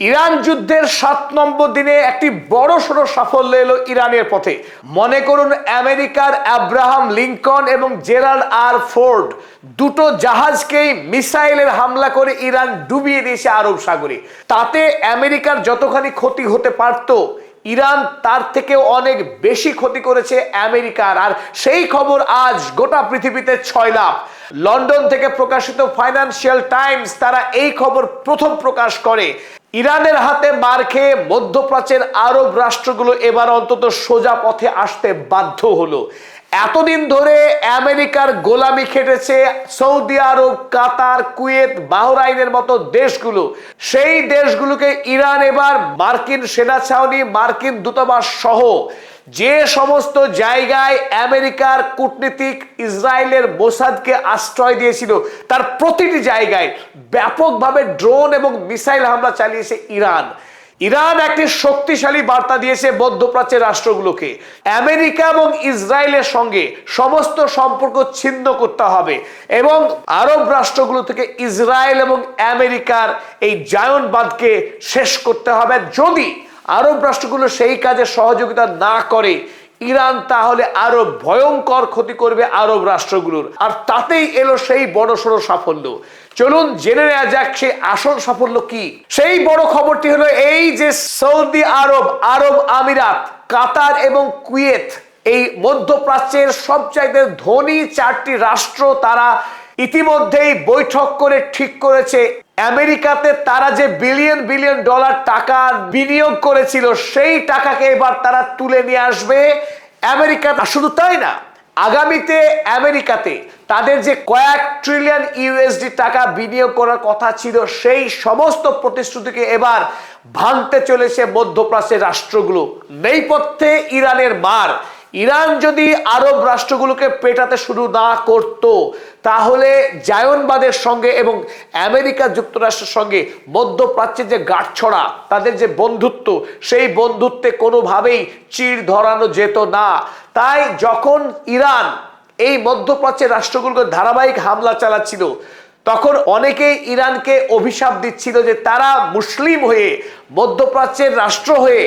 Iran যুদ্ধের 7 নম্বর দিনে একটি বড়সড় সাফল্য এলো ইরানের পথে। মনে করুন আমেরিকার আব্রাহাম লিঙ্কন এবং জেরাল্ড আর ফোর্ড দুটো জাহাজকেই মিসাইলের হামলা করে ইরান ডুবিয়ে দিয়েছে আরব সাগরে। তাতে আমেরিকার যতখানি ক্ষতি হতে পারত, ইরান তার থেকে অনেক বেশি ক্ষতি করেছে আমেরিকার। আর সেই খবর আজ গোটা পৃথিবীতে ছয়লাভ। লন্ডন থেকে প্রকাশিত ফাইন্যান্সিয়াল টাইমস তারা এই খবর প্রথম প্রকাশ করে। ইরানের হাতে মার খেয়ে মধ্যপ্রাচ্যের আরব রাষ্ট্রগুলো এবার অন্তত সোজা পথে আসতে বাধ্য হলো। এতদিন ধরে আমেরিকার গোলামি খেটেছে সৌদি আরব, কাতার, কুয়েত, বাহরাইনের মতো দেশগুলো। সেই দেশগুলোকে ইরান এবার মার্কিন সেনা ছাউনি, মার্কিন দূতাবাস সহ যে সমস্ত জায়গায় আমেরিকার কূটনীতিক ইসরায়েলের মোসাদকে আশ্রয় দিয়েছিল, তার প্রতিটি জায়গায় ব্যাপকভাবে ড্রোন এবং মিসাইল হামলা চালিয়েছে ইরান। ইরান একটি শক্তিশালী বার্তা দিয়েছে মধ্যপ্রাচ্যের রাষ্ট্রগুলোকে, আমেরিকা এবং ইসরায়েলের সঙ্গে সমস্ত সম্পর্ক ছিন্ন করতে হবে এবং আরব রাষ্ট্রগুলো থেকে ইসরায়েল এবং আমেরিকার এই জায়নবাদকে শেষ করতে হবে। যদি আরব রাষ্ট্রগুলো সেই কাজে সহযোগিতা না করে, ইরান তাহলে আরো ভয়ঙ্কর ক্ষতি করবে আরব রাষ্ট্রগুলোর। আর তাতেই এলো সেই বড়সড় সাফল্য। চলুন জেনে নেওয়া যাক সেই আসল সাফল্য কি। সেই বড় খবরটি হলো এই যে সৌদি আরব, আরব আমিরাত, কাতার এবং কুয়েত, এই মধ্যপ্রাচ্যের সবচাইতে ধনী 4টি রাষ্ট্র, তারা ইতিমধ্যেই বৈঠক করে ঠিক করেছে আমেরিকাতে তারা যে বিলিয়ন বিলিয়ন ডলার টাকা বিনিয়োগ করেছিল, সেই টাকাকে এবার তারা তুলে নিয়ে আসবে আমেরিকা। শুধু তাই না, আগামীতে আমেরিকাতে তাদের যে কয়েক ট্রিলিয়ন ইউএসডি টাকা বিনিয়োগ করার কথা ছিল, সেই সমস্ত প্রতিশ্রুতিকে এবার ভাঙতে চলেছে মধ্যপ্রাচ্যের রাষ্ট্রগুলো। নেপথ্যে ইরানের মার। ইরান যদি আরব রাষ্ট্রগুলোকে পেটাতে শুরু না করত, তাহলে জায়নবাদের সঙ্গে এবং আমেরিকা যুক্তরাষ্ট্রের সঙ্গে মধ্যপ্রাচ্যের যে গাঁটছড়া, তাদের যে বন্ধুত্ব, সেই বন্ধুত্বে কোনোভাবেই চিড় ধরানো যেত না। তাই যখন ইরান এই মধ্যপ্রাচ্যের রাষ্ট্রগুলোকে ধারাবাহিক হামলা চালাচ্ছিল, তখন অনেকেই ইরানকে অভিশাপ দিচ্ছিল যে তারা মুসলিম হয়ে, মধ্যপ্রাচ্যের রাষ্ট্র হয়ে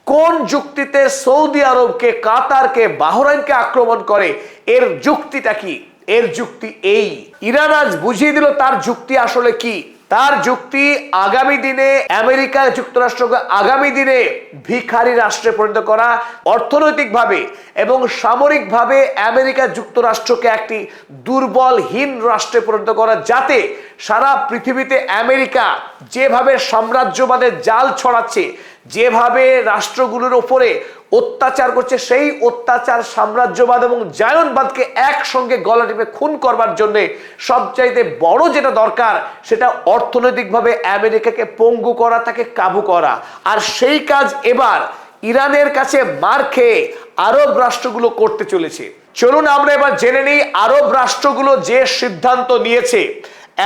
কোন যুক্তিতে সৌদি আরবকে, কাতারকে, বাহরাইনকে আক্রমণ করে। এর যুক্তিটা কি? এর যুক্তি এই, ইরান আজ বুঝিয়ে দিল তার যুক্তি আসলে কি। তার যুক্তি আগামী দিনে আমেরিকা যুক্তরাষ্ট্রকে আগামী দিনে ভিখারি রাষ্ট্রে পরিণত করা, অর্থনৈতিকভাবে এবং সামরিকভাবে আমেরিকা যুক্তরাষ্ট্রকে একটি দুর্বলহীন রাষ্ট্রে পরিণত করা, যাতে সারা পৃথিবীতে আমেরিকা যেভাবে সাম্রাজ্যবাদের জাল ছড়াচ্ছে, যেভাবে রাষ্ট্রগুলোর উপরে অত্যাচার করছে, সেই অত্যাচার, সাম্রাজ্যবাদ এবং জায়নবাদকে একসঙ্গে গলা টিপে খুন করবার জন্য সবচাইতে বড় যেটা দরকার, সেটা অর্থনৈতিকভাবে আমেরিকাকে পঙ্গু করা, তাকে কাবু করা। আর সেই কাজ এবার ইরানের কাছে মার খেয়ে আরব রাষ্ট্রগুলো করতে চলেছে। চলুন আমরা এবার জেনে নিই আরব রাষ্ট্রগুলো যে সিদ্ধান্ত নিয়েছে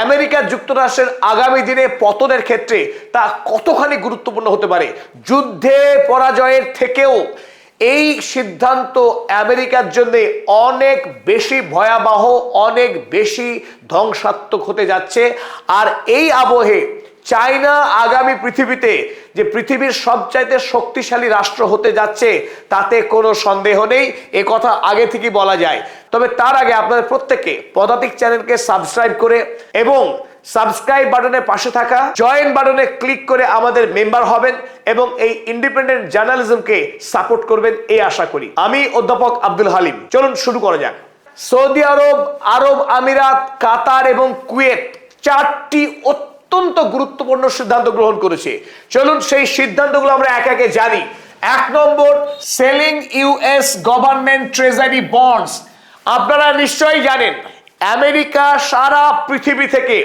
আমেরিকা যুক্তরাষ্ট্রের আগামী দিনে পতনের ক্ষেত্রে, তা কতখানি গুরুত্বপূর্ণ হতে পারে। যুদ্ধে পরাজয়ের থেকেও এই সিদ্ধান্ত আমেরিকার জন্য অনেক বেশি ভয়াবহ, অনেক বেশি ধ্বংসাত্মক হতে যাচ্ছে। আর এই আবহে চায়না আগামী পৃথিবীতে যে পৃথিবীর সবচাইতে শক্তিশালী রাষ্ট্র হতে যাচ্ছে, তাতে কোনো সন্দেহ নেই, এ কথা আগে থেকে বলা যায়। তবে তার আগে আপনাদের প্রত্যেককে পদাতিক চ্যানেলকে সাবস্ক্রাইব করে এবং সাবস্ক্রাইব বাটনের পাশে থাকা জয়েন বাটনে ক্লিক করে আমাদের মেম্বার হবেন এবং এই ইন্ডিপেন্ডেন্ট জার্নালিজমকে সাপোর্ট করবেন, এই আশা করি। আমি অধ্যাপক আব্দুল হালিম। চলুন শুরু করা যাক। সৌদি আরব, আরব আমিরাত, কাতার এবং কুয়েত 4টি অত্যন্ত গুরুত্বপূর্ণ সিদ্ধান্ত গ্রহণ করেছে। চলুন সেই সিদ্ধান্তগুলো আমরা একে একে জানি। 1 number, selling US government treasury bonds. আপনারা নিশ্চয়ই জানেন আমেরিকা সারা পৃথিবী থেকে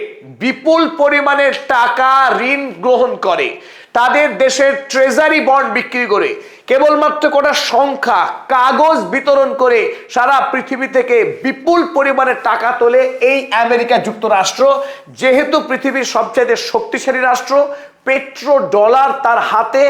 বিপুল পরিমাণের টাকা ঋণ গ্রহণ করে, তাদের দেশের ট্রেজারি বন্ড বিক্রি করে, কেবলমাত্র কোটা সংখ্যা কাগজ বিতরণ করে সারা পৃথিবী থেকে বিপুল পরিমাণে টাকা তোলে এই আমেরিকা যুক্তরাষ্ট্র। যেহেতু পৃথিবীর সবচেয়ে শক্তিশালী রাষ্ট্র, পেট্রো ডলার তার হাতে,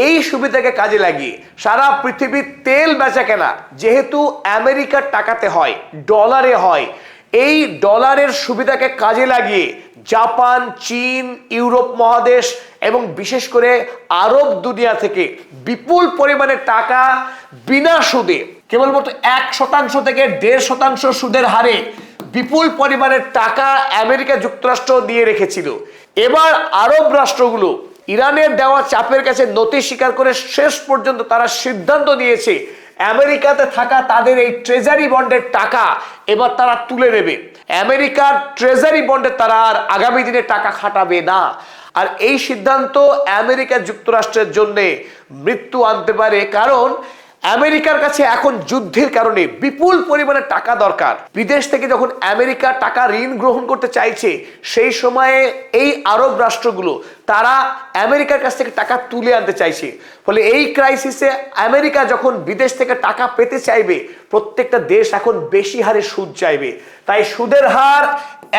এই সুবিধাকে কাজে লাগিয়ে সারা পৃথিবীর তেল বেচা কেনা যেহেতু আমেরিকার টাকাতে হয়, ডলারে হয়, এই ডলারের সুবিধাকে কাজে লাগিয়ে জাপান, চীন, ইউরোপ মহাদেশ এবং বিশেষ করে আরব দুনিয়া থেকে বিপুল পরিমাণে টাকা বিনা সুদে কেবলমাত্র 1% থেকে 1.5% সুদের হারে বিপুল পরিমাণের টাকা আমেরিকা যুক্তরাষ্ট্র দিয়ে রেখেছিল। এবার আরব রাষ্ট্রগুলো ইরানের দেওয়া চাপের কাছে নতি স্বীকার করে শেষ পর্যন্ত তারা সিদ্ধান্ত নিয়েছে আমেরিকাতে থাকা তাদের এই ট্রেজারি বন্ডের টাকা এবার তারা তুলে নেবে। আমেরিকার ট্রেজারি বন্ডে তারা আর আগামী দিনে টাকা খাটাবে না। আর এই সিদ্ধান্ত আমেরিকা যুক্তরাষ্ট্রের জন্য মৃত্যু আনতে পারে, কারণ আমেরিকার কাছে এখন যুদ্ধের কারণে বিপুল পরিমাণে টাকা দরকার। বিদেশ থেকে যখন আমেরিকা টাকা ঋণ গ্রহণ করতে চাইছে, সেই সময়ে এই আরব রাষ্ট্রগুলো তারা আমেরিকার কাছ থেকে টাকা তুলে আনতে চাইছে। ফলে এই ক্রাইসিসে আমেরিকা যখন বিদেশ থেকে টাকা পেতে চাইবে, প্রত্যেকটা দেশ এখন বেশি হারে সুদ চাইবে। তাই সুদের হার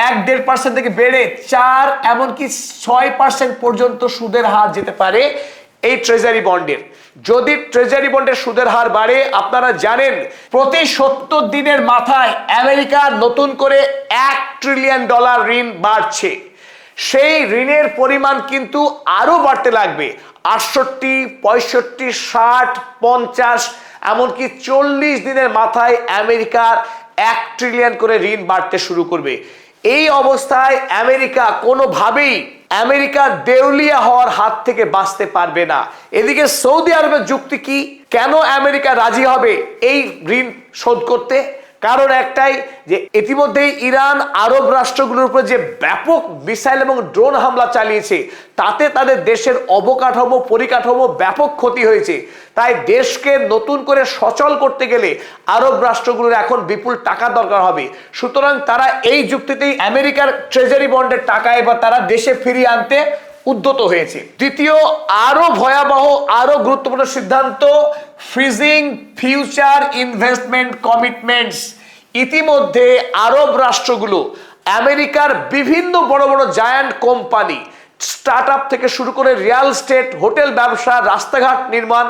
1-1.5% থেকে বেড়ে 4 এমনকি 6% পর্যন্ত সুদের হার যেতে পারে এই ট্রেজারি বন্ডের। যদি ট্রেজারি বন্ডের সুদের হার বাড়ে, আপনারা জানেন প্রতি 70 দিনের মাথায় আমেরিকা নতুন করে $1 ট্রিলিয়ন ঋণ বাড়ছে। সেই ঋণের পরিমাণ কিন্তু আরো বাড়তে লাগবে। 68, 65, 60, 50 এমনকি 40 দিনের মাথায় আমেরিকার $1 ট্রিলিয়ন করে ঋণ বাড়তে শুরু করবে। এই অবস্থায় আমেরিকা কোনোভাবেই দেউলিয়া হওয়ার হাত থেকে বাঁচতে পারবে না। এদিকে সৌদি আরবের যুক্তি কি? কেন আমেরিকা রাজি হবে এই ঋণ শোধ করতে? কারণ একটাই, যে ইতিমধ্যেই ইরান আরব রাষ্ট্রগুলোর উপর যে ব্যাপক মিসাইল এবং ড্রোন হামলা চালিয়েছে, তাতে তাদের দেশের অবকাঠামো পরিকাঠামো ব্যাপক ক্ষতি হয়েছে। তাই দেশকে নতুন করে সচল করতে গেলে আরব রাষ্ট্রগুলোর এখন বিপুল টাকা দরকার হবে। সুতরাং তারা এই যুক্তিতেই আমেরিকার ট্রেজারি বন্ডের টাকা এবার তারা দেশে ফিরিয়ে আনতে উদ্যত হয়েছে। দ্বিতীয়, আরো ভয়াবহ আরো গুরুত্বপূর্ণ সিদ্ধান্ত, ফ্রিজিং ফিউচার ইনভেস্টমেন্ট কমিটমেন্টস। ইতিমধ্যে আরব রাষ্ট্রগুলো আমেরিকার বিভিন্ন বড় বড় জায়ান্ট কোম্পানি, স্টার্টআপ থেকে শুরু করে রিয়েল এস্টেট, হোটেল ব্যবসা, রাস্তাঘাট নির্মাণ,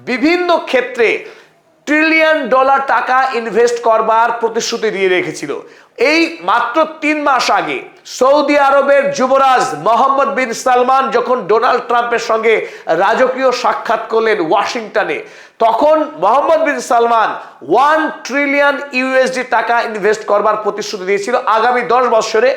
বিভিন্ন ক্ষেত্রে $1 ট্রিলিয়ন টাকা ইনভেস্ট করবার প্রতিশ্রুতি দিয়ে রেখেছিল। এই মাত্র 3 মাস আগে সৌদি আরবের যুবরাজ মোহাম্মদ বিন সালমান যখন ডোনাল্ড ট্রাম্পের সঙ্গে রাজকীয় সাক্ষাৎ করলেন ওয়াশিংটনে, তখন মোহাম্মদ বিন সালমান $1 ট্রিলিয়ন টাকা ইনভেস্ট করবার প্রতিশ্রুতি দিয়েছিল আগামী 10 বছরে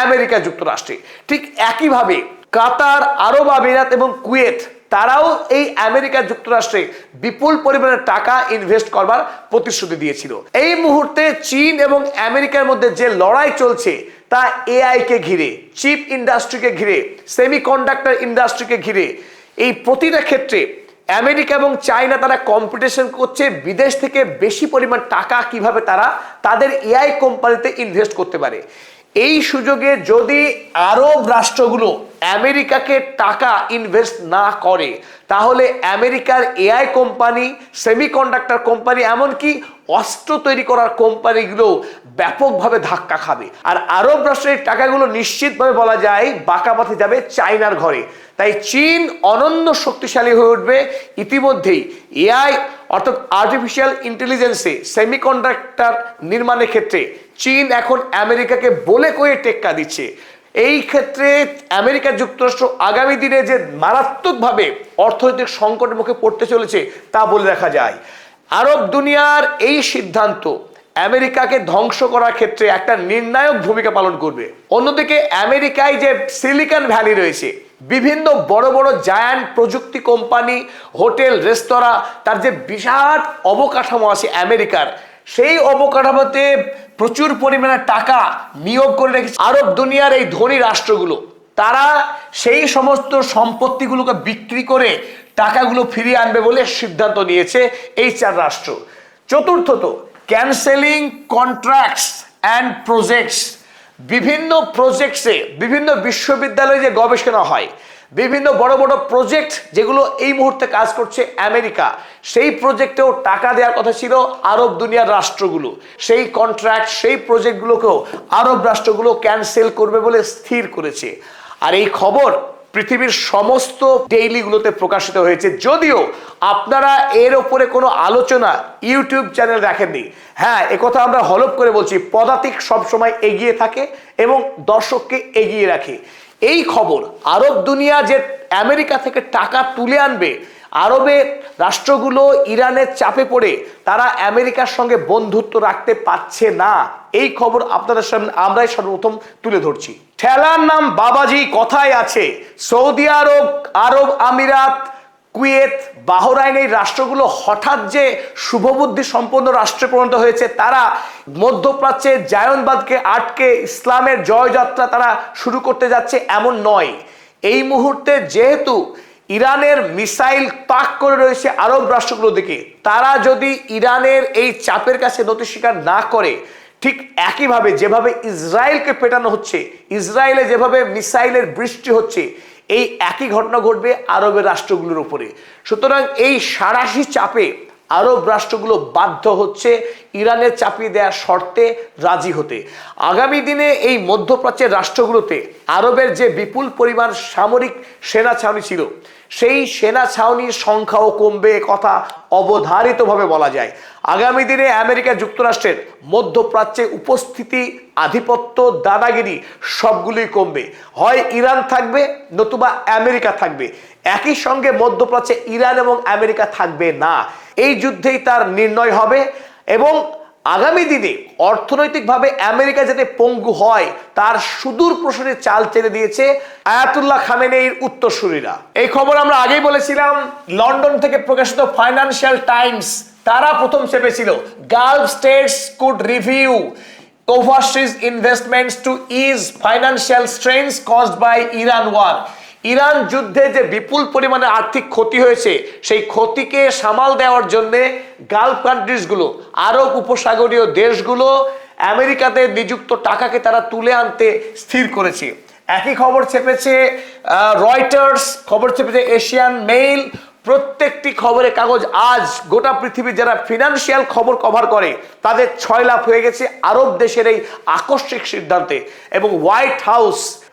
আমেরিকা যুক্তরাষ্ট্রে। ঠিক একইভাবে কাতার, আরব আমিরাত এবং কুয়েত তারাও এই আমেরিকা যুক্তরাষ্ট্রে বিপুল পরিমাণে টাকা ইনভেস্ট করবার প্রতিশ্রুতি দিয়েছিল। এই মুহূর্তে চীন এবং আমেরিকার মধ্যে যে লড়াই চলছে, তা এআই কে ঘিরে, চিপ ইন্ডাস্ট্রিকে ঘিরে, সেমিকন্ডাক্টর ইন্ডাস্ট্রিকে ঘিরে। এই প্রতিটা ক্ষেত্রে আমেরিকা এবং চায়না তারা কম্পিটিশন করছে বিদেশ থেকে বেশি পরিমাণ টাকা কিভাবে তারা তাদের এআই কোম্পানিতে ইনভেস্ট করতে পারে। এই সুযোগে যদি আরব রাষ্ট্রগুলো আমেরিকাকে টাকা ইনভেস্ট না করে, তাহলে আমেরিকার এআই কোম্পানি, সেমিকন্ডাক্টর কোম্পানি, এমনকি অস্ত্র তৈরি করার কোম্পানিগুলো ব্যাপকভাবে ধাক্কা খাবে। আর আরব রাষ্ট্রের টাকাগুলো নিশ্চিতভাবে বলা যায় বাঁকা পথে যাবে চায়নার ঘরে। তাই চীন অনন্য শক্তিশালী হয়ে উঠবে। ইতিমধ্যেই এআই অর্থাৎ আর্টিফিশিয়াল ইন্টেলিজেন্সে সেমিকন্ডাক্টর নির্মাণের ক্ষেত্রে চীন এখন আমেরিকাকে বলে কয়ে টেক্কা দিচ্ছে। এই ক্ষেত্রে আমেরিকা যুক্তরাষ্ট্র আগামী দিনে যে মারাত্মকভাবে অর্থনৈতিক সংকটের মুখে পড়তে চলেছে তা বলে রাখা যায়। আরব দুনিয়ার এই সিদ্ধান্ত আমেরিকাকে ধ্বংস করার ক্ষেত্রে একটা নির্ণায়ক ভূমিকা পালন করবে। অন্যদিকে আমেরিকায় যে সিলিকন ভ্যালি রয়েছে, বিভিন্ন বড় বড় জায়ান্ট প্রযুক্তি কোম্পানি, হোটেল, রেস্তোরাঁ, তার যে বিশাল অবকাঠামো আছে আমেরিকার, সেই অবকাঠামোতে প্রচুর পরিমাণে টাকা নিয়োগ করে রেখেছে আরব দুনিয়ার এই ধনী রাষ্ট্রগুলো। তারা সেই সমস্ত সম্পত্তিগুলোকে বিক্রি করে টাকাগুলো ফিরিয়ে আনবে বলে সিদ্ধান্ত নিয়েছে এই 4 রাষ্ট্র। চতুর্থত, ক্যান্সেলিং কন্ট্রাক্টস অ্যান্ড প্রজেক্টস। বিভিন্ন প্রজেক্টসে, বিভিন্ন বিশ্ববিদ্যালয়ে যে গবেষণা হয়, বিভিন্ন বড় বড় প্রজেক্ট যেগুলো এই মুহূর্তে কাজ করছে আমেরিকা, সেই প্রজেক্টেও টাকা দেওয়ার কথা ছিল আরব দুনিয়ার রাষ্ট্রগুলো। সেই কন্ট্রাক্ট, সেই প্রজেক্টগুলোকেও আরব রাষ্ট্রগুলো ক্যান্সেল করবে বলে স্থির করেছে। আর এই খবর পৃথিবীর সমস্ত ডেইলিগুলোতে প্রকাশিত হয়েছে। যদিও আপনারা এর ওপরে কোনো আলোচনা ইউটিউব চ্যানেল দেখেননি। হ্যাঁ, একথা আমরা হলফ করে বলছি, পদাতিক সবসময় এগিয়ে থাকে এবং দর্শককে এগিয়ে রাখে। এই খবর আরব দুনিয়া যে আমেরিকা থেকে টাকা তুলে আনবে, আরবের রাষ্ট্রগুলো ইরানের চাপে পড়ে তারা আমেরিকার সঙ্গে বন্ধুত্ব রাখতে পারছে না, এই খবর আপনাদের সামনে আমরাই সর্বপ্রথম তুলে ধরছি। ঠেলার নাম বাবাজি কথায় আছে। সৌদি আরব, আরব আমিরাত, কুয়েত, বাহরাইন এই রাষ্ট্রগুলো হঠাৎ যে শুভবুদ্ধি সম্পন্ন রাষ্ট্রে পরিণত হয়েছে, তারা মধ্যপ্রাচ্যে জায়নবাদকে আটকে ইসলামের জয়যাত্রা তারা শুরু করতে যাচ্ছে এমন নয়। এই মুহূর্তে যেহেতু ইরানের মিসাইল তাক করে রয়েছে আরব রাষ্ট্রগুলোর দিকে, তারা যদি ইরানের এই চাপের কাছে নতি স্বীকার না করে, ঠিক একইভাবে যেভাবে ইসরায়েলকে পেটানো হচ্ছে, ইসরায়েলে যেভাবে মিসাইলের বৃষ্টি হচ্ছে, এই একই ঘটনা ঘটবে আরবের রাষ্ট্রগুলোর উপরে। সুতরাং এই সাঁড়াশি চাপে আরব রাষ্ট্রগুলো বাধ্য হচ্ছে ইরানের চাপিয়ে দেওয়ার শর্তে রাজি হতে। আগামী দিনে এই মধ্যপ্রাচ্যের রাষ্ট্রগুলোতে আরবের যে বিপুল পরিমাণ সামরিক সেনা ছাউনি ছিল, সেই সেনা ছাউনির সংখ্যাও কমবে, কথা অবধারিতভাবে বলা যায়। আগামী দিনে আমেরিকা যুক্তরাষ্ট্রের মধ্যপ্রাচ্যে উপস্থিতি, আধিপত্য, দাদাগিরি সবগুলোই কমবে। হয় ইরান থাকবে, নতুবা আমেরিকা থাকবে। একই সঙ্গে মধ্যপ্রাচ্যে ইরান এবং আমেরিকা থাকবে না। এই যুদ্ধেই তার নির্ণয় হবে এবং আগামী দিনে অর্থনৈতিকভাবে আমেরিকা যাতে পঙ্গু হয় তার সুদূর প্রসারী চাল চেলে দিয়েছে আয়াতুল্লাহ খামেনেইর উত্তরসূরিরা। এই খবর আমরা আগেই বলেছিলাম। লন্ডন থেকে প্রকাশিত ফাইন্যান্সিয়াল টাইমস তারা প্রথম চেপেছিল, Gulf states could review overseas investments to ease financial strains caused by Iran war. Iran যুদ্ধে যে বিপুল পরিমাণে আর্থিক ক্ষতি হয়েছে, সেই ক্ষতিকে সামাল দেওয়ার জন্য গালফ কান্ট্রিজগুলো, আরব উপসাগরীয় দেশগুলো আমেরিকাতে নিযুক্ত টাকাকে তারা তুলে আনতে স্থির করেছে। একই খবর চেপেছে রয়টার্স, খবর চেপেছে এশিয়ান মেইল। প্রত্যেকটি খবরের কাগজ আজ গোটা পৃথিবীর যারা ফিনান্সিয়াল খবর কভার করে তাদের 6 লাভ হয়ে গেছে আরব দেশের এই আকস্মিক সিদ্ধান্তে। এবং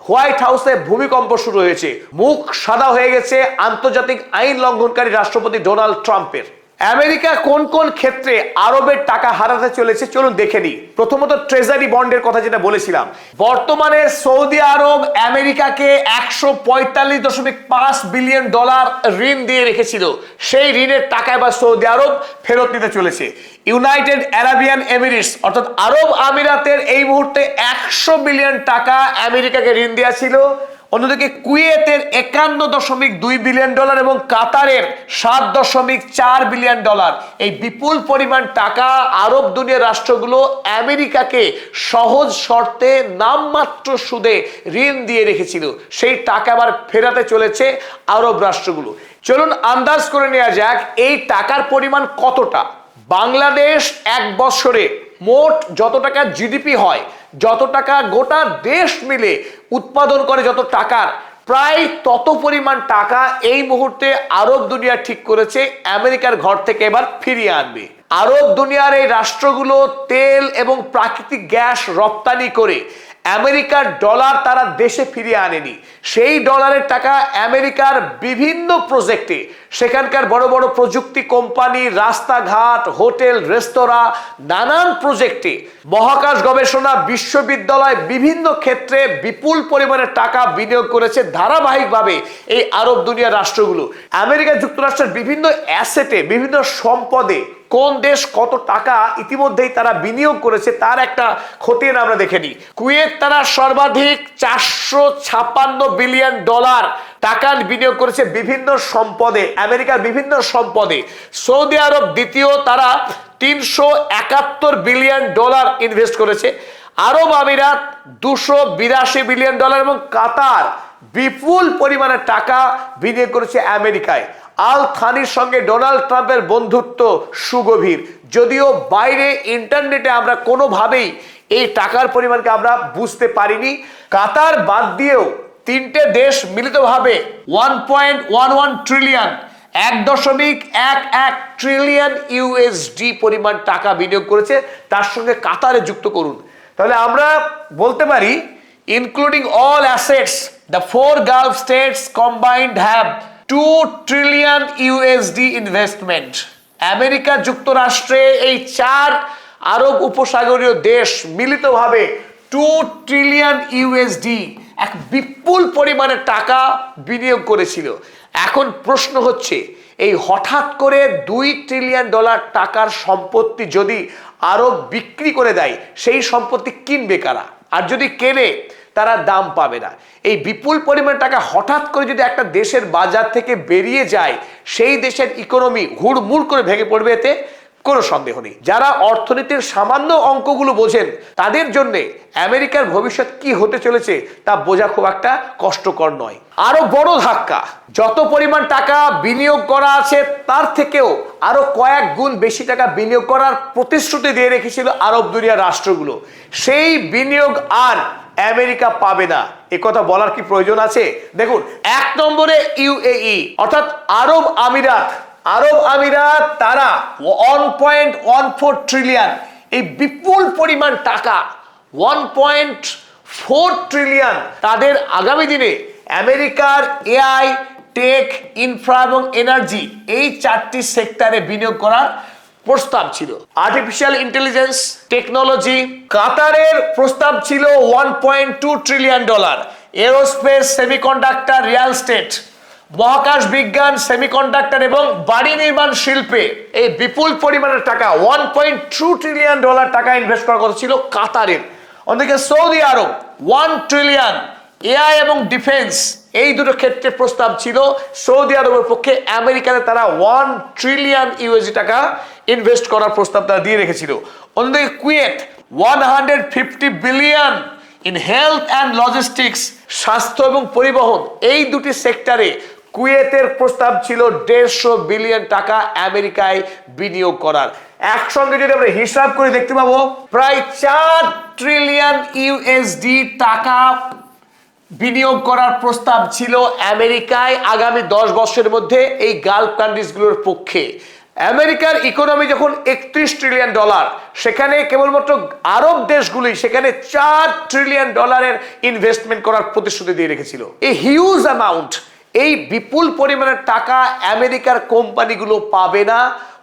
হোয়াইট হাউসে ভূমিকম্প শুরু হয়েছে, মুখ সাদা হয়ে গেছে আন্তর্জাতিক আইন লঙ্ঘনকারী রাষ্ট্রপতি ডোনাল্ড ট্রাম্পের। আমেরিকা কোন কোন ক্ষেত্রে আরবের টাকা হারাতে চলেছে চলুন দেখে নিই। প্রথমত ট্রেজারি বন্ডের কথা যেটা বলেছিলাম, বর্তমানে সৌদি আরব আমেরিকাকে $145.5 বিলিয়ন ঋণ দিয়ে রেখেছিল। সেই ঋণের টাকা এবার সৌদি আরব ফেরত নিতে চলেছে। ইউনাইটেড আরবিয়ান এমিরেটস অর্থাৎ আরব আমিরাতের এই মুহূর্তে 100 বিলিয়ন টাকা আমেরিকাকে ঋণ দেওয়া ছিল। অন্যদিকে কুয়েতের $51.2 বিলিয়ন এবং কাতারের $7.4 বিলিয়ন। এই বিপুল পরিমাণ টাকা আরব দুনিয়ার রাষ্ট্রগুলো আমেরিকাকে সহজ শর্তে নামমাত্র সুদে ঋণ দিয়ে রেখেছিল। সেই টাকা আবার ফেরাতে চলেছে আরব রাষ্ট্রগুলো। চলুন আন্দাজ করে নেওয়া যাক এই টাকার পরিমাণ কতটা। বাংলাদেশ এক বছরে মোট যত টাকা জিডিপি হয়, যত টাকা গোটা দেশ মিলে উৎপাদন করে, যত টাকার প্রায় তত পরিমাণ টাকা এই মুহূর্তে আরব দুনিয়া ঠিক করেছে আমেরিকার ঘর থেকে এবার ফিরিয়ে আনবে। আরব দুনিয়ার এই রাষ্ট্রগুলো তেল এবং প্রাকৃতিক গ্যাস রপ্তানি করে আমেরিকার ডলার তারা দেশে ফিরিয়ে আনেনি। সেই ডলারের টাকা আমেরিকার বিভিন্ন প্রজেক্টে, সেখানকার বড় বড় প্রযুক্তি কোম্পানি, রাস্তাঘাট, হোটেল, রেস্তোরাঁ, নানান প্রজেক্টে, মহাকাশ গবেষণা, বিশ্ববিদ্যালয়, বিভিন্ন ক্ষেত্রে বিপুল পরিমাণে টাকা বিনিয়োগ করেছে ধারাবাহিকভাবে এই আরব দুনিয়ার রাষ্ট্রগুলো। আমেরিকা যুক্তরাষ্ট্রের বিভিন্ন অ্যাসেটে, বিভিন্ন সম্পদে কোন দেশ কত টাকা ইতিমধ্যেই তারা বিনিয়োগ করেছে তার একটা খতিয়ান আমরা দেখে নিই। কুয়েত তারা সর্বাধিক $456 বিলিয়ন টাকা বিনিয়োগ করেছে বিভিন্ন সম্পদে, আমেরিকার বিভিন্ন সম্পদে। সৌদি আরব দ্বিতীয়, তারা $371 বিলিয়ন ইনভেস্ট করেছে। আরব আমিরাত $282 বিলিয়ন এবং কাতার বিপুল পরিমাণে টাকা বিনিয়োগ করেছে আমেরিকায়। আল থানির সঙ্গে ডোনাল্ড ট্রাম্পের বন্ধুত্ব সুগভীর, যদিও বাইরে ইন্টারনেটে আমরা কোনোভাবেই এই টাকার পরিমাণকে আমরা বুঝতে পারিনি। কাতার বাদ দিয়েও 3টে দেশ মিলিতভাবে 1.11 ট্রিলিয়ন, $1.11 ট্রিলিয়ন ইউএসডি পরিমাণ টাকা বিনিয়োগ করেছে। তার সঙ্গে কাতারে যুক্ত করুন, তাহলে আমরা বলতে পারি including all assets The four Gulf states combined have 2 trillion USD investment. America যুক্তরাষ্ট্রে এই 4 আরব উপসাগরীয় দেশ মিলিতভাবে 2 ট্রিলিয়ন ইউএসডি এক বিপুল পরিমাণের টাকা বিনিয়োগ করেছিল। এখন প্রশ্ন হচ্ছে, এই হঠাৎ করে $2 ট্রিলিয়ন টাকার সম্পত্তি যদি আরব বিক্রি করে দেয়, সেই সম্পত্তি কিনবে কারা? আর যদি কেনে, তারা দাম পাবে না। এই বিপুল পরিমাণ টাকা হঠাৎ করে যদি একটা দেশের বাজার থেকে বেরিয়ে যায়, সেই দেশের ইকোনমি হুড়মুড় করে ভেঙে পড়বে, এতে কোনো সন্দেহ নেই। যারা অর্থনীতির সামান্য অঙ্কগুলো বোঝেন, তাদের জন্য আমেরিকার ভবিষ্যৎ কি হতে চলেছে তা বোঝা খুব একটা কষ্টকর নয়। আরো বড় ধাক্কা, যত পরিমাণ টাকা বিনিয়োগ করা আছে তার থেকেও আরো কয়েক গুণ বেশি টাকা বিনিয়োগ করার প্রতিশ্রুতি দিয়ে রেখেছিল আরব দুনিয়ার রাষ্ট্রগুলো। সেই বিনিয়োগ আর আমেরিকা পাবে না, এ কথা বলার কি প্রয়োজন আছে? দেখুন, 1 নম্বরে ইউএই অর্থাৎ আরব আমিরাত, তারা 1.14 ট্রিলিয়ন, এই বিপুল পরিমাণ টাকা 1.4 ট্রিলিয়ন তাদের আগামী দিনে আমেরিকার এআই, টেক, ইনফ্রা এবং এনার্জি এই 4টি সেক্টরে বিনিয়োগ করার প্রস্তাব ছিল। আর্টিফিশিয়াল ইন্টেলিজেন্স, টেকনোলজি, কাতারের প্রস্তাব ছিল $1.2 trillion, aerospace, semiconductor, real estate, মহাকাশ বিজ্ঞান, সেমিকন্ডাক্টর এবং বাড়ি নির্মাণ শিল্পে এই বিপুল পরিমাণের টাকা $1.2 ট্রিলিয়ন টাকা ইনভেস্ট করার কথা ছিল কাতারের। অন্যদিকে সৌদি আরব 1 ট্রিলিয়ন, এআই এবং ডিফেন্স এই দুটো ক্ষেত্রে প্রস্তাব ছিল সৌদি আরবের পক্ষে। আমেরিকাতে তারা 1 ট্রিলিয়ন ইউএসডি টাকা ইনভেস্ট করার প্রস্তাব তারা দিয়ে রেখেছিল। অন্যদিকে Kuwait 150 billion in health and logistics, স্বাস্থ্য এবং পরিবহন এই দুটি সেক্টরে কুয়েতের প্রস্তাব ছিল $150 বিলিয়ন টাকা আমেরিকায় বিনিয়োগ করার। একসঙ্গে যদি আমরা হিসাব করে দেখতে পাবো, প্রায় 4 ট্রিলিয়ন ইউএসডি টাকা বিনিয়োগ করার প্রস্তাব ছিল আমেরিকায় আগামী 10 বছরের মধ্যে এই গালফ কান্ট্রিজগুলোর পক্ষে। আমেরিকার ইকোনমি যখন $31 ট্রিলিয়ন, সেখানে কেবলমাত্র আরব দেশগুলি সেখানে $4 ট্রিলিয়ন ইনভেস্টমেন্ট করার প্রতিশ্রুতি দিয়ে রেখেছিল। এই হিউজ অ্যামাউন্ট, এই বিপুল পরিমাণের টাকা আমেরিকার কোম্পানিগুলো পাবে না।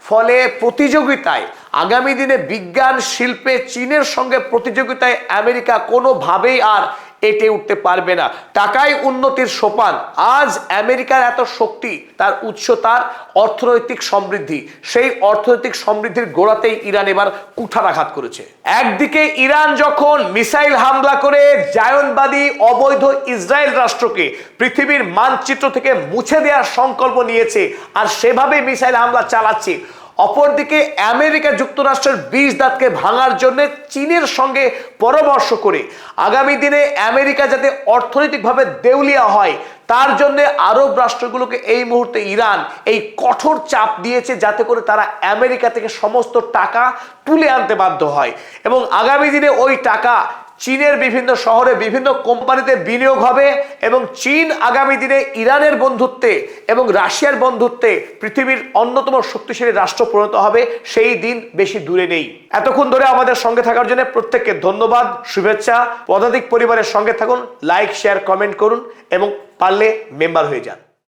ফলে প্রতিযোগিতায় আগামী দিনে বিজ্ঞান শিল্পে চীনের সঙ্গে প্রতিযোগিতায় আমেরিকা কোনোভাবেই আর এটে উঠতে পারবে না। টাকাই উন্নতির সোপান। আজ আমেরিকার এত শক্তি, তার উৎস তার অর্থনৈতিক সমৃদ্ধি। সেই অর্থনৈতিক সমৃদ্ধির গোড়াতেই ইরান এবার কুঠারাঘাত করেছে। একদিকে ইরান যখন মিসাইল হামলা করে জায়নবাদী অবৈধ ইসরায়েল রাষ্ট্রকে পৃথিবীর মানচিত্র থেকে মুছে দেওয়ার সংকল্প নিয়েছে আর সেভাবে মিসাইল হামলা চালাচ্ছে, অপরদিকে আমেরিকা যুক্তরাষ্ট্রের 20 দাঁতকে ভাঙার জন্য চীনের সঙ্গে পরামর্শ করে আগামী দিনে আমেরিকা যাতে অর্থনৈতিকভাবে দেউলিয়া হয় তার জন্য আরব রাষ্ট্রগুলোকে এই মুহূর্তে ইরান এই কঠোর চাপ দিয়েছে, যাতে করে তারা আমেরিকা থেকে সমস্ত টাকা তুলে আনতে বাধ্য হয় এবং আগামী দিনে ওই টাকা চীনের বিভিন্ন শহরে বিভিন্ন কোম্পানিতে বিনিয়োগ হবে এবং চীন আগামী দিনে ইরানের বন্ধুত্বে এবং রাশিয়ার বন্ধুত্বে পৃথিবীর অন্যতম শক্তিশালী রাষ্ট্র পরিণত হবে। সেই দিন বেশি দূরে নেই। এতক্ষণ ধরে আমাদের সঙ্গে থাকার জন্য প্রত্যেককে ধন্যবাদ, শুভেচ্ছা। পদাতিক পরিবারের সঙ্গে থাকুন, লাইক, শেয়ার, কমেন্ট করুন এবং পারলে মেম্বার হয়ে যান।